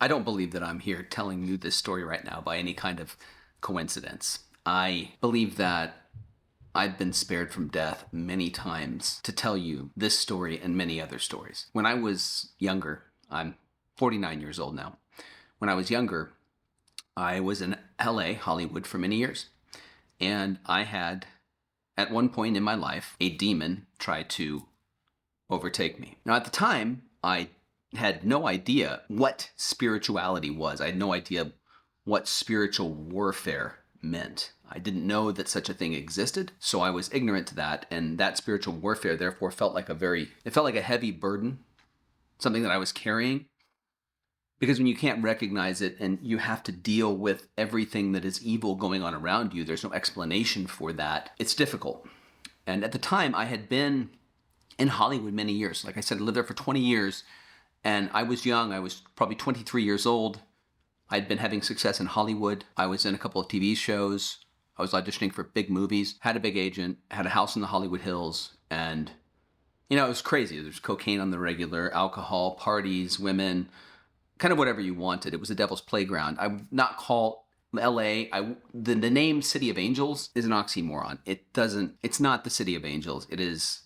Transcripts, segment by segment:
I don't believe that I'm here telling you this story right now by any kind of coincidence. I believe that I've been spared from death many times to tell you this story and many other stories. When I was younger, I'm 49 years old now. When I was younger, I was in LA, Hollywood, for many years. And I had, at one point in my life, a demon try to overtake me. Now, at the time, I had no idea what spirituality was. I had no idea what spiritual warfare meant. I didn't know that such a thing existed, so I was ignorant to that, and that spiritual warfare therefore felt like a heavy burden, something that I was carrying. Because when you can't recognize it and you have to deal with everything that is evil going on around you, there's no explanation for that. It's difficult. And at the time, I had been in Hollywood many years. Like I said, I lived there for 20 years, and I was young. I was probably 23 years old. I'd been having success in Hollywood. I was in a couple of TV shows. I was auditioning for big movies, had a big agent, had a house in the Hollywood Hills, and, it was crazy. There's cocaine on the regular, alcohol, parties, women, kind of whatever you wanted. It was a devil's playground. I would not call LA, the name City of Angels is an oxymoron. It's not the City of Angels. It is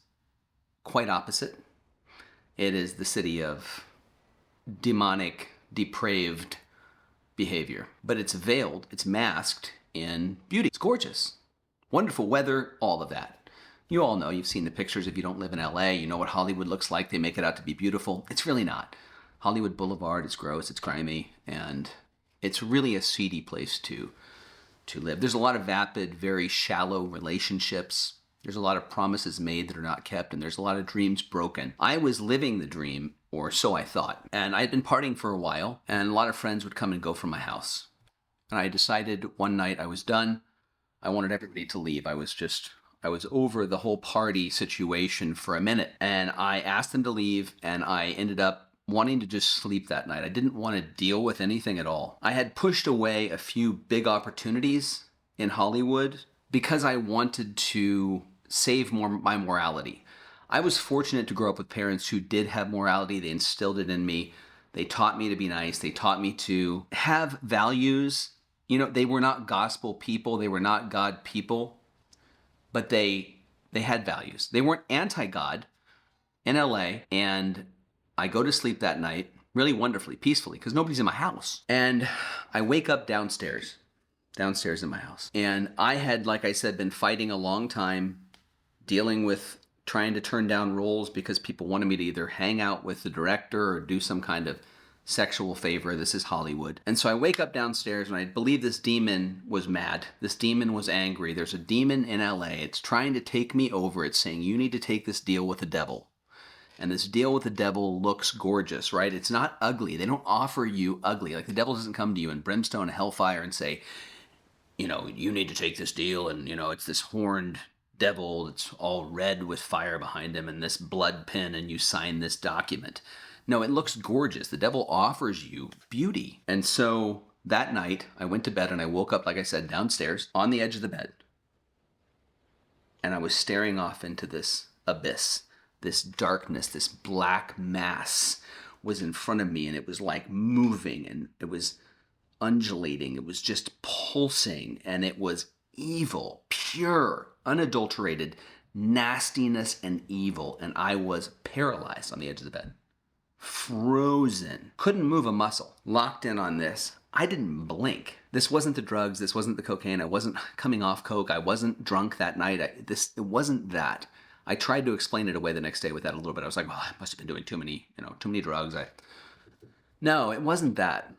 quite opposite. It is the city of demonic, depraved behavior. But it's veiled, it's masked in beauty. It's gorgeous. Wonderful weather, all of that. You all know, you've seen the pictures if you don't live in LA. You know what Hollywood looks like. They make it out to be beautiful. It's really not. Hollywood Boulevard is gross, it's grimy, and it's really a seedy place to live. There's a lot of vapid, very shallow relationships. There's a lot of promises made that are not kept, and there's a lot of dreams broken. I was living the dream, or so I thought, and I had been partying for a while, and a lot of friends would come and go from my house. And I decided one night I was done. I wanted everybody to leave. I was over the whole party situation for a minute, and I asked them to leave, and I ended up wanting to just sleep that night. I didn't want to deal with anything at all. I had pushed away a few big opportunities in Hollywood because I wanted to save my morality. I was fortunate to grow up with parents who did have morality. They instilled it in me. They taught me to be nice. They taught me to have values. They were not gospel people. They were not God people, but they had values. They weren't anti-God in LA, and I go to sleep that night really wonderfully, peacefully, because nobody's in my house. And I wake up downstairs in my house. And I had, like I said, been fighting a long time, dealing with trying to turn down roles because people wanted me to either hang out with the director or do some kind of sexual favor. This is Hollywood. And so I wake up downstairs, and I believe this demon was mad. This demon was angry. There's a demon in LA. It's trying to take me over. It's saying, you need to take this deal with the devil. And this deal with the devil looks gorgeous, right? It's not ugly. They don't offer you ugly. Like, the devil doesn't come to you in brimstone and hellfire and say, you need to take this deal, and, it's this horned devil that's all red with fire behind him and this blood pin, and you sign this document. No, it looks gorgeous. The devil offers you beauty. And so that night, I went to bed, and I woke up, like I said, downstairs on the edge of the bed. And I was staring off into this abyss. This darkness, this black mass was in front of me, and it was like moving, and it was undulating. It was just pulsing, and it was evil, pure, unadulterated nastiness and evil. And I was paralyzed on the edge of the bed, frozen, couldn't move a muscle, locked in on this. I didn't blink. This wasn't the drugs. This wasn't the cocaine. I wasn't coming off coke. I wasn't drunk that night. It wasn't that. I tried to explain it away the next day with that a little bit. I was like, well, I must have been doing too many drugs. No, it wasn't that.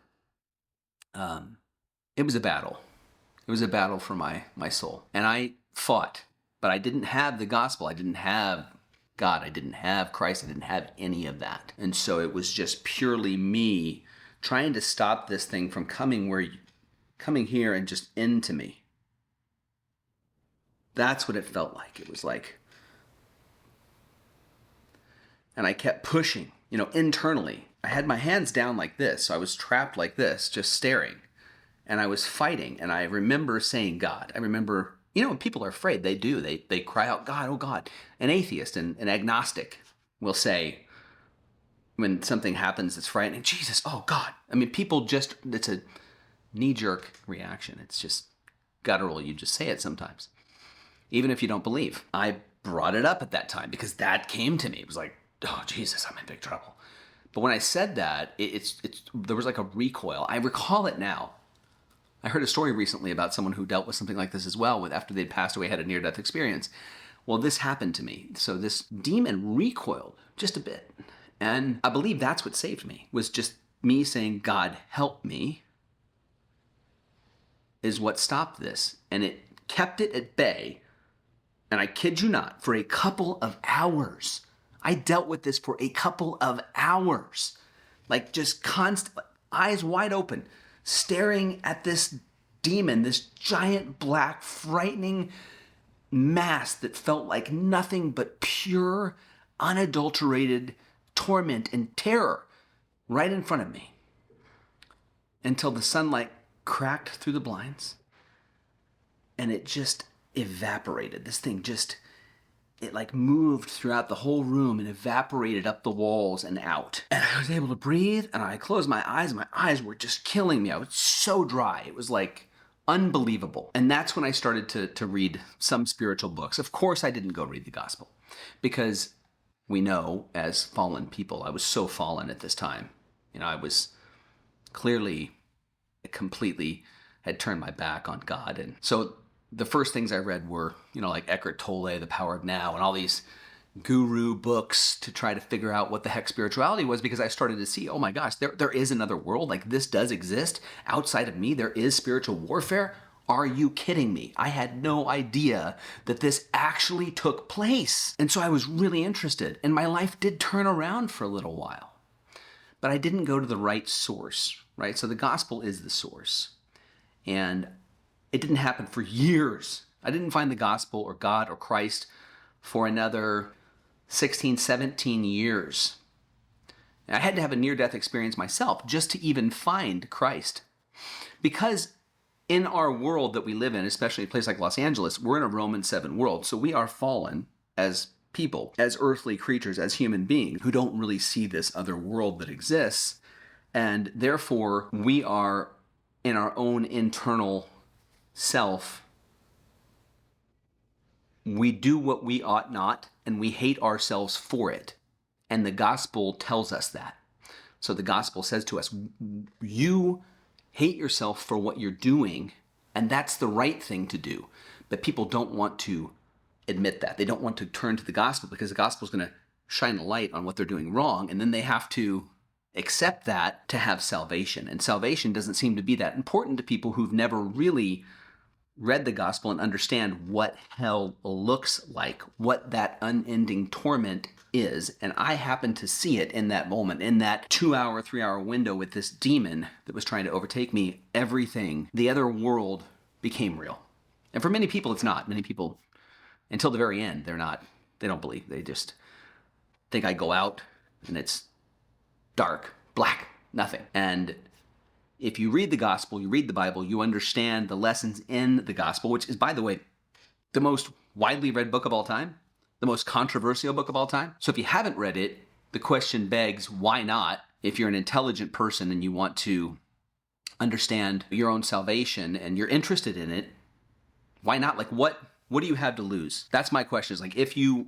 It was a battle. It was a battle for my soul. And I fought, but I didn't have the gospel. I didn't have God. I didn't have Christ. I didn't have any of that. And so it was just purely me trying to stop this thing from coming here and just into me. That's what it felt like. It was like, and I kept pushing, internally. I had my hands down like this, so I was trapped like this, just staring. And I was fighting, and I remember saying, God. I remember, when people are afraid, they do. They cry out, God, oh God. An atheist and an agnostic will say, when something happens that's frightening, Jesus, oh God. I mean, it's a knee-jerk reaction. It's just guttural. You just say it sometimes, even if you don't believe. I brought it up at that time because that came to me. It was like, oh, Jesus, I'm in big trouble. But when I said that, there was like a recoil. I recall it now. I heard a story recently about someone who dealt with something like this as well, after they'd passed away, had a near-death experience. Well, this happened to me. So this demon recoiled just a bit. And I believe that's what saved me, was just me saying, God, help me, is what stopped this. And it kept it at bay. And I kid you not, for a couple of hours. I dealt with this for a couple of hours. Like just constant, eyes wide open, staring at this demon, this giant black, frightening mass that felt like nothing but pure, unadulterated torment and terror right in front of me, until the sunlight cracked through the blinds and it just evaporated. This thing it like moved throughout the whole room and evaporated up the walls and out. And I was able to breathe, and I closed my eyes, and my eyes were just killing me. I was so dry. It was like unbelievable. And that's when I started to read some spiritual books. Of course, I didn't go read the gospel, because we know, as fallen people, I was so fallen at this time. I was clearly, completely had turned my back on God. And so the first things I read were, like Eckhart Tolle, The Power of Now, and all these guru books to try to figure out what the heck spirituality was, because I started to see, oh my gosh, there is another world. Like, this does exist outside of me. There is spiritual warfare. Are you kidding me? I had no idea that this actually took place. And so I was really interested, and my life did turn around for a little while. But I didn't go to the right source, right? So the gospel is the source. And it didn't happen for years. I didn't find the gospel or God or Christ for another 16, 17 years. I had to have a near-death experience myself just to even find Christ. Because in our world that we live in, especially a place like Los Angeles, we're in a Romans 7 world. So we are fallen as people, as earthly creatures, as human beings who don't really see this other world that exists. And therefore, we are in our own internal self. We do what we ought not, and we hate ourselves for it. And the gospel tells us that. So the gospel says to us, you hate yourself for what you're doing, and that's the right thing to do. But people don't want to admit that. They don't want to turn to the gospel, because the gospel is going to shine a light on what they're doing wrong, and then they have to accept that to have salvation. And salvation doesn't seem to be that important to people who've never really read the gospel and understand what hell looks like, what that unending torment is. And I happened to see it in that moment, in that 2-hour, 3-hour window with this demon that was trying to overtake me. Everything, the other world, became real. And for many people, it's not. Many people, until the very end, they don't believe. They just think I go out and it's dark, black, nothing. And if you read the gospel, you read the Bible, you understand the lessons in the gospel, which is, by the way, the most widely read book of all time, the most controversial book of all time. So if you haven't read it, the question begs, why not? If you're an intelligent person and you want to understand your own salvation and you're interested in it, why not? Like, what do you have to lose? That's my question. Is like, if you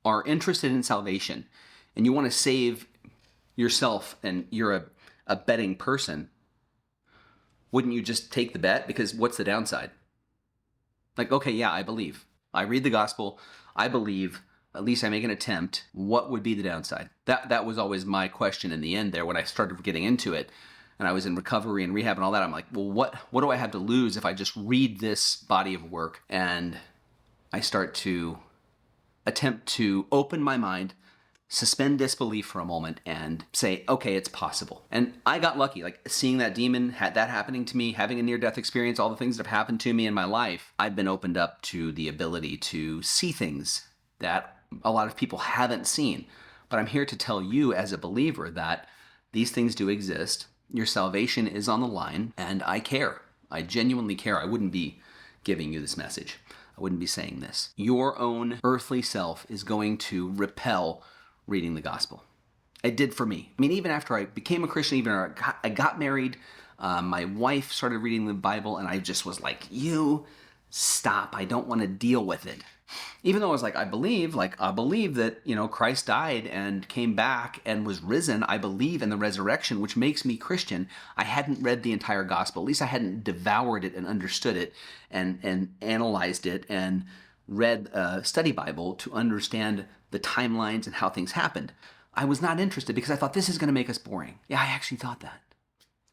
are interested in salvation and you want to save yourself and you're a betting person, wouldn't you just take the bet? Because what's the downside? Like, okay, yeah, I believe. I read the gospel. I believe. At least I make an attempt. What would be the downside? That was always my question in the end there when I started getting into it. And I was in recovery and rehab and all that. I'm like, well, what do I have to lose if I just read this body of work and I start to attempt to open my mind, suspend disbelief for a moment, and say, okay, it's possible. And I got lucky, like seeing that demon, had that happening to me, having a near-death experience, all the things that have happened to me in my life. I've been opened up to the ability to see things that a lot of people haven't seen. But I'm here to tell you as a believer that these things do exist. Your salvation is on the line, and I care. I genuinely care. I wouldn't be giving you this message. I wouldn't be saying this. Your own earthly self is going to repel reading the gospel. It did for me. I mean, even after I became a Christian, even after I got married, my wife started reading the Bible, and I just was like, you stop. I don't want to deal with it. Even though I was like, I believe that, Christ died and came back and was risen. I believe in the resurrection, which makes me Christian. I hadn't read the entire gospel. At least I hadn't devoured it and understood it and analyzed it and read a study Bible to understand the timelines and how things happened. I was not interested because I thought this is going to make us boring. Yeah, I actually thought that.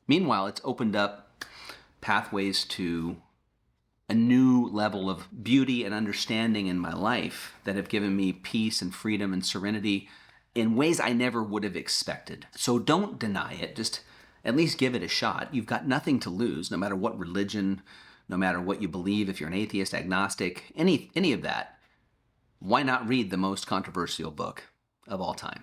Meanwhile, it's opened up pathways to a new level of beauty and understanding in my life that have given me peace and freedom and serenity in ways I never would have expected. So don't deny it. Just at least give it a shot. You've got nothing to lose, no matter what religion, no matter what you believe, if you're an atheist, agnostic, any of that. Why not read the most controversial book of all time?